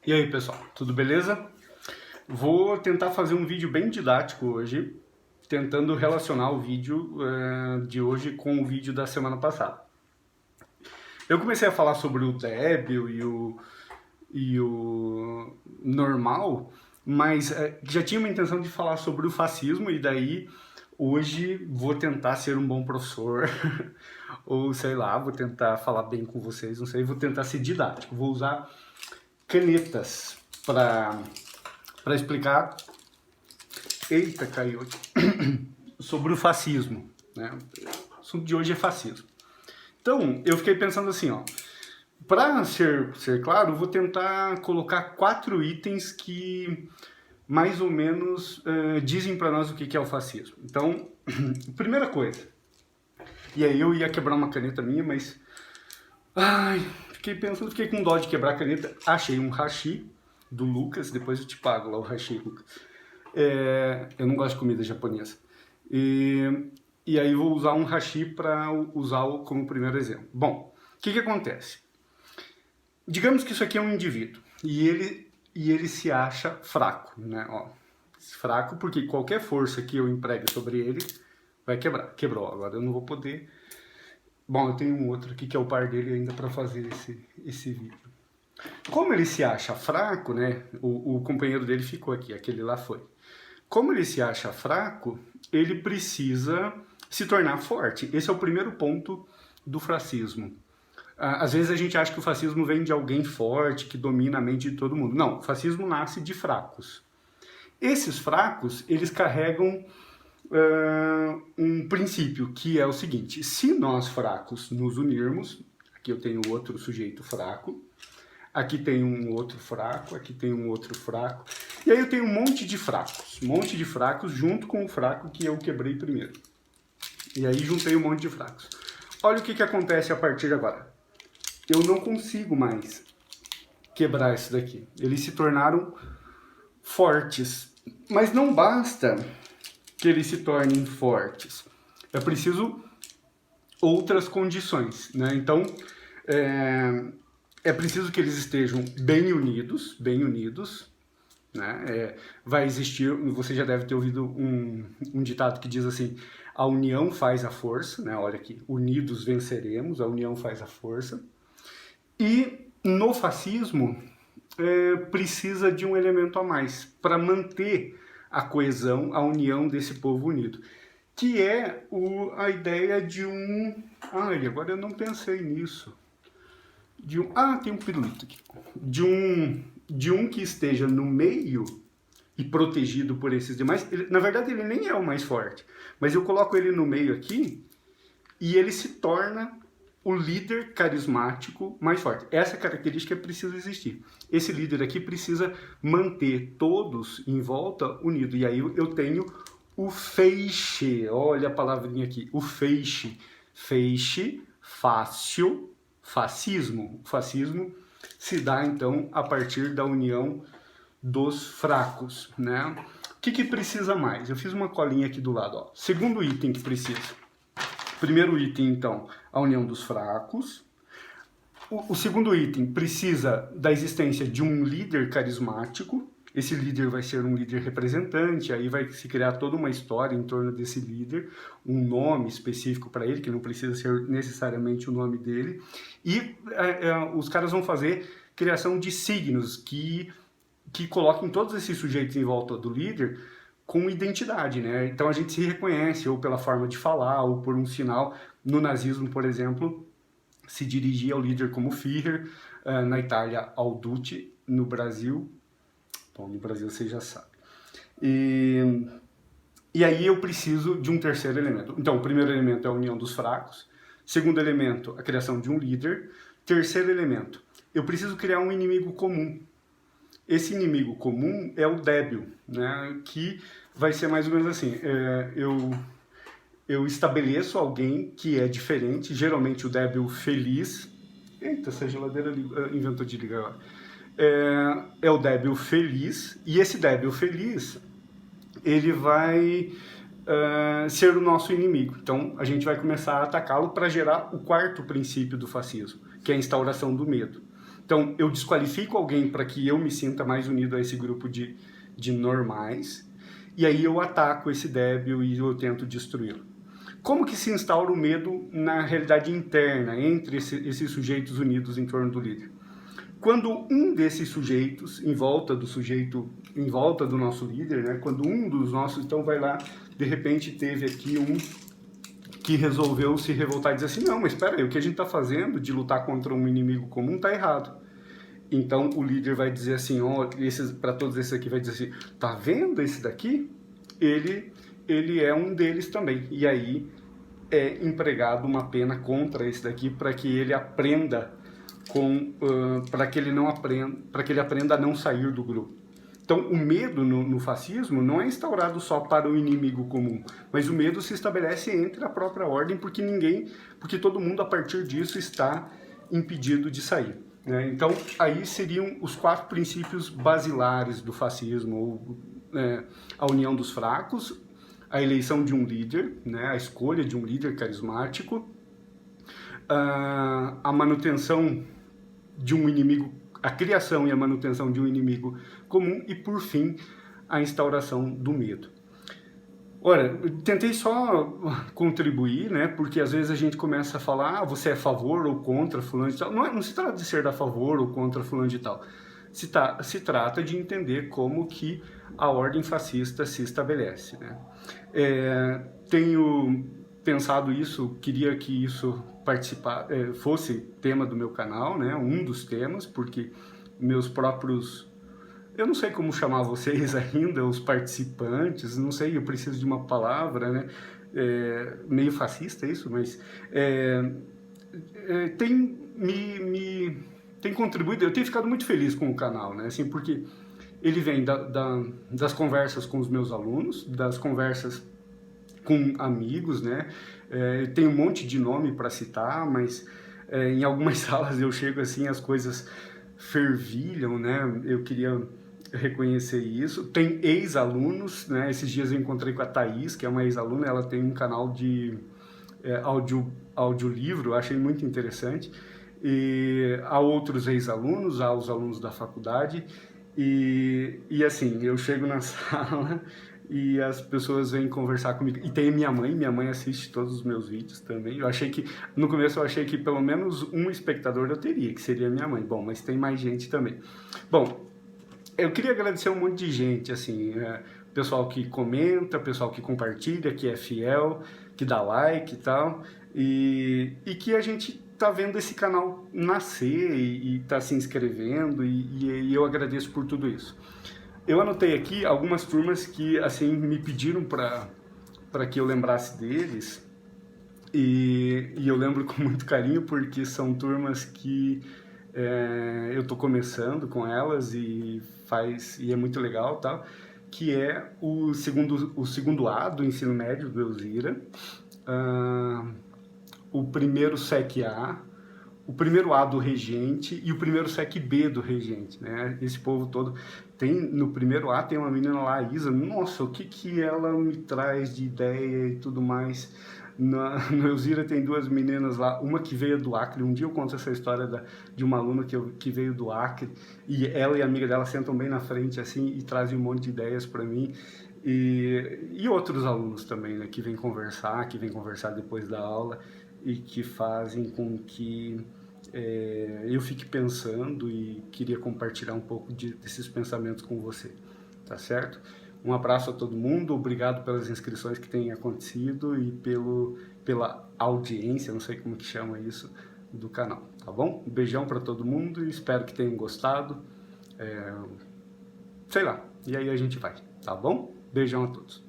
E aí, pessoal, tudo beleza? Vou tentar fazer um vídeo bem didático hoje, tentando relacionar o vídeo de hoje com o vídeo da semana passada. Eu comecei a falar sobre o débil e o normal, mas já tinha uma intenção de falar sobre o fascismo, e daí hoje vou tentar ser um bom professor, ou sei lá, vou tentar falar bem com vocês, não sei, vou tentar ser didático, vou usar canetas para explicar. Eita, caiu aqui. Sobre o fascismo, né? O assunto de hoje é fascismo. Então, eu fiquei pensando assim, ó. Para ser claro, eu vou tentar colocar 4 itens que mais ou menos dizem para nós o que é o fascismo. Então, primeira coisa. E aí eu ia quebrar uma caneta minha, mas... Ai, fiquei pensando, fiquei com dó de quebrar a caneta. Achei um hashi do Lucas, depois eu te pago lá o hashi, Lucas. Eu não gosto de comida japonesa. E aí vou usar um hashi para usá-lo como primeiro exemplo. Bom, o que acontece? Digamos que isso aqui é um indivíduo e ele se acha fraco, né? Ó, fraco porque qualquer força que eu empregue sobre ele vai quebrar. Quebrou, agora eu não vou poder... Bom, eu tenho um outro aqui que é o par dele ainda para fazer esse vídeo. Como ele se acha fraco, né? O companheiro dele ficou aqui, aquele lá foi. Como ele se acha fraco, ele precisa se tornar forte. Esse é o primeiro ponto do fascismo. Às vezes a gente acha que o fascismo vem de alguém forte, que domina a mente de todo mundo. Não, o fascismo nasce de fracos. Esses fracos, eles carregam um princípio, que é o seguinte: se nós fracos nos unirmos, aqui eu tenho outro sujeito fraco, aqui tem um outro fraco, aqui tem um outro fraco, e aí eu tenho um monte de fracos junto com o fraco que eu quebrei primeiro. E aí juntei um monte de fracos. Olha o que acontece a partir de agora. Eu não consigo mais quebrar isso daqui. Eles se tornaram fortes. Mas não basta que eles se tornem fortes. É preciso outras condições, né? Então, é preciso que eles estejam bem unidos, né? Vai existir, você já deve ter ouvido um ditado que diz assim: a união faz a força, né? Olha aqui, unidos venceremos, a união faz a força. E no fascismo precisa de um elemento a mais para manter a coesão, a união desse povo unido, que é a ideia de um... Ai, agora eu não pensei nisso. Tem um pirulito aqui. De um que esteja no meio e protegido por esses demais. Na verdade, ele nem é o mais forte, mas eu coloco ele no meio aqui e ele se torna o líder carismático mais forte. Essa característica precisa existir. Esse líder aqui precisa manter todos em volta unidos. E aí eu tenho o feixe. Olha a palavrinha aqui. O feixe. Feixe, fácil, fascismo. O fascismo se dá, então, a partir da união dos fracos, né? O que precisa mais? Eu fiz uma colinha aqui do lado, ó. Segundo item que precisa. Primeiro item, então, a união dos fracos. O segundo item precisa da existência de um líder carismático. Esse líder vai ser um líder representante, aí vai se criar toda uma história em torno desse líder, um nome específico para ele, que não precisa ser necessariamente o nome dele. E os caras vão fazer criação de signos que coloquem todos esses sujeitos em volta do líder com identidade, né? Então a gente se reconhece ou pela forma de falar ou por um sinal. No nazismo, por exemplo, se dirigia ao líder como Führer, na Itália ao Duce, no Brasil, bom, no Brasil você já sabe. E aí eu preciso de um terceiro elemento. Então o primeiro elemento é a união dos fracos, segundo elemento, a criação de um líder, terceiro elemento, eu preciso criar um inimigo comum. Esse inimigo comum é o débil, né? Que vai ser mais ou menos assim, eu estabeleço alguém que é diferente, geralmente o débil feliz. Eita, essa geladeira inventou de ligar agora. É o débil feliz, e esse débil feliz, ele vai ser o nosso inimigo. Então a gente vai começar a atacá-lo para gerar o quarto princípio do fascismo, que é a instauração do medo. Então, eu desqualifico alguém para que eu me sinta mais unido a esse grupo de normais, e aí eu ataco esse débil e eu tento destruí-lo. Como que se instaura o medo na realidade interna, entre esses sujeitos unidos em torno do líder? Quando um desses sujeitos, em volta do nosso líder, né? Quando um dos nossos, então vai lá, de repente teve aqui um que resolveu se revoltar e dizer assim, não, mas espera aí, o que a gente está fazendo de lutar contra um inimigo comum está errado. Então o líder vai dizer assim, ó, para todos esses aqui vai dizer assim, tá vendo esse daqui? Ele é um deles também. E aí é empregado uma pena contra esse daqui para que ele aprenda para que ele aprenda a não sair do grupo. Então, o medo no fascismo não é instaurado só para o inimigo comum, mas o medo se estabelece entre a própria ordem, porque todo mundo a partir disso está impedido de sair, né? Então, aí seriam os 4 princípios basilares do fascismo: a união dos fracos, a eleição de um líder, né? A escolha de um líder carismático, a manutenção de um inimigo, a criação e a manutenção de um inimigo comum e, por fim, a instauração do medo. Ora, eu tentei só contribuir, né? Porque às vezes a gente começa a falar, você é a favor ou contra fulano de tal. Não se trata de ser a favor ou contra fulano de tal. Se trata de entender como que a ordem fascista se estabelece, né? Tenho pensado isso, queria que isso fosse tema do meu canal, né? Um dos temas, porque meus próprios... Eu não sei como chamar vocês ainda, os participantes, não sei, eu preciso de uma palavra, né? Meio fascista isso, mas tem contribuído, eu tenho ficado muito feliz com o canal, né? Assim, porque ele vem das conversas com os meus alunos, das conversas com amigos, né? Tem um monte de nome para citar, mas em algumas salas eu chego assim, as coisas fervilham, né? Eu queria reconhecer isso. Tem ex-alunos, né? Esses dias eu encontrei com a Thaís, que é uma ex-aluna, ela tem um canal de audiolivro, achei muito interessante. E há outros ex-alunos, há os alunos da faculdade, e assim, eu chego na sala e as pessoas vêm conversar comigo. E tem minha mãe assiste todos os meus vídeos também. No começo eu achei que pelo menos um espectador eu teria, que seria minha mãe. Bom, mas tem mais gente também. Bom, eu queria agradecer um monte de gente, assim, pessoal que comenta, pessoal que compartilha, que é fiel, que dá like e tal, e que a gente tá vendo esse canal nascer e tá se inscrevendo, e eu agradeço por tudo isso. Eu anotei aqui algumas turmas que, assim, me pediram para que eu lembrasse deles, e eu lembro com muito carinho, porque são turmas que eu estou começando com elas e é muito legal, tal, que é o segundo A do ensino médio do Elzira, o primeiro SEC A, o primeiro A do Regente e o primeiro SEC B do Regente, né? Esse povo todo no primeiro A tem uma menina lá, a Isa, nossa, o que ela me traz de ideia e tudo mais. No Elzira tem 2 meninas lá, uma que veio do Acre. Um dia eu conto essa história de uma aluna que veio do Acre, e ela e a amiga dela sentam bem na frente assim e trazem um monte de ideias para mim, e outros alunos também, né, que vêm conversar depois da aula e que fazem com que eu fique pensando, e queria compartilhar um pouco desses pensamentos com você, tá certo? Um abraço a todo mundo, obrigado pelas inscrições que têm acontecido e pela audiência, não sei como que chama isso, do canal, tá bom? Um beijão para todo mundo e espero que tenham gostado, sei lá, e aí a gente vai, tá bom? Beijão a todos.